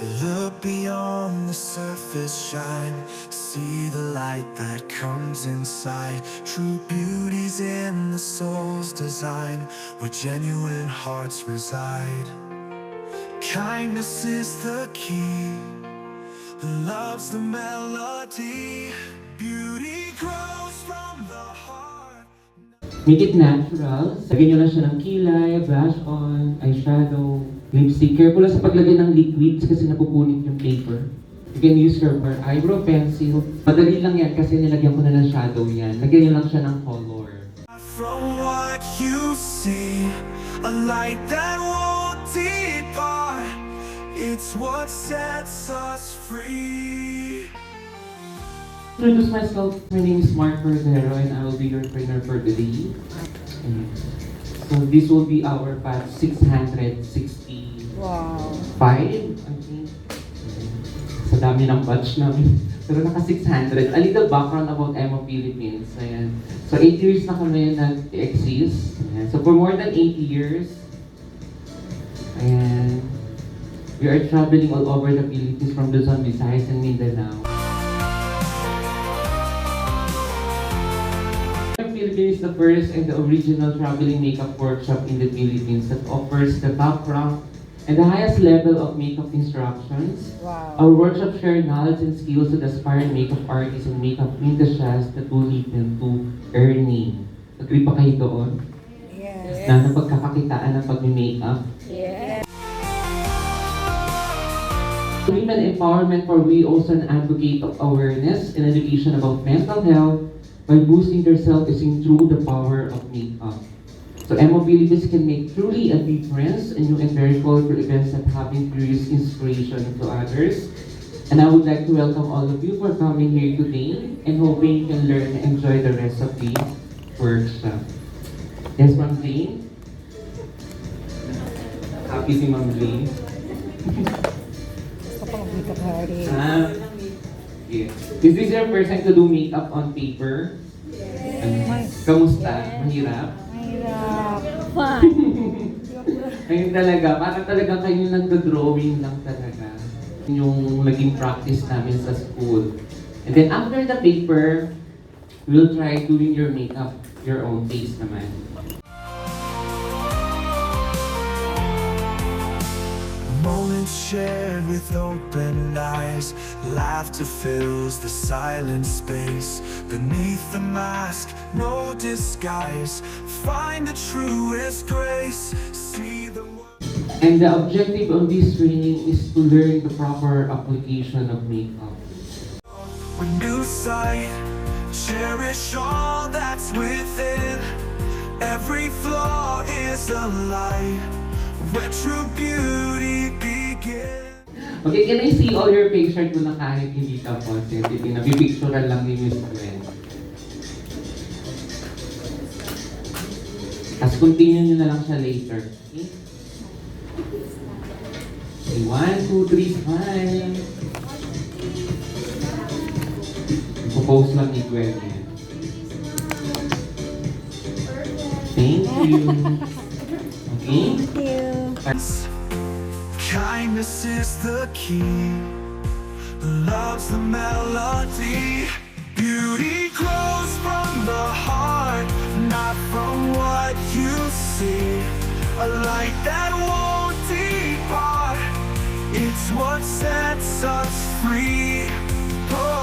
Look beyond the surface, shine. See the light that comes inside. True beauty's in the soul's design, where genuine hearts reside. Kindness is the key, love's the melody. Beauty grows from the heart. Make it natural. Lagyan nyo lang siya ng kilay, blush on, eyeshadow, lipstick. Careful lang sa paglagay ng liquids kasi napupunit yung paper. You can use your eyebrow pencil. Madali lang yan kasi nilagyan ko na ng shadow yan. Lagyan nyo lang siya ng color. From what you see, a light that won't depart. It's what sets us free. Introduce myself. My name is Mark Cordero and I will be your trainer for today. So this will be our path 665. Wow. I think. Sa dami ng batch namin. Pero naka 600. A little background about Emo Philippines. Ayan. So 8 years na kami nag-exist. Ayan. So for more than 8 years, ayan, we are traveling all over the Philippines from Luzon, Visayas, and Mindanao. Philippines is the first and the original traveling makeup workshop in the Philippines that offers the top rank and the highest level of makeup instructions. Wow. Our workshop share knowledge and skills with aspiring makeup artists and makeup enthusiasts that will lead them to earning. Agree pa kayo doon? Yes. Na napagkakakitaan ng pag-makeup. Yes. Women empowerment, for we also an advocate of awareness and education about mental health by boosting their self-esteem through the power of makeup. So Emo Philippines can make truly a difference in new and very colorful events that have increased inspiration to others. And I would like to welcome all of you for coming here today and hoping you can learn and enjoy the rest of the workshop. Yes, Ma'am Jane? Happy si Ma'am Jane? Gusto ko mag-makeup hari. Yeah. Is this your first time to do makeup on paper? Kamusta? Mahirap? Mahirap. Ayun talaga, parang talaga kayo nagdo-drawing lang talaga. Yung naging practice namin sa school. And then after the paper, we'll try doing your makeup, your own face naman. Moments shared with open eyes, laughter fills the silent space. Beneath the mask, no disguise, find the truest grace. See the world. And the objective of this training is to learn the proper application of makeup. With new sight, cherish all that's within. Every flaw is a light where true beauty begins. Okay, can I see all your picture ko na kahit hindi ka positive? Nabipicturean lang ni Miss Gwen. Tapos continue nyo na lang siya later. Okay? Okay, 1, 2, 3, smile. Ipo-pose lang ni Gwen yan. Thank you. Okay? Thank you. Kindness is the key, love's the melody. Beauty grows from the heart, not from what you see. A light that won't depart, it's what sets us free. Oh.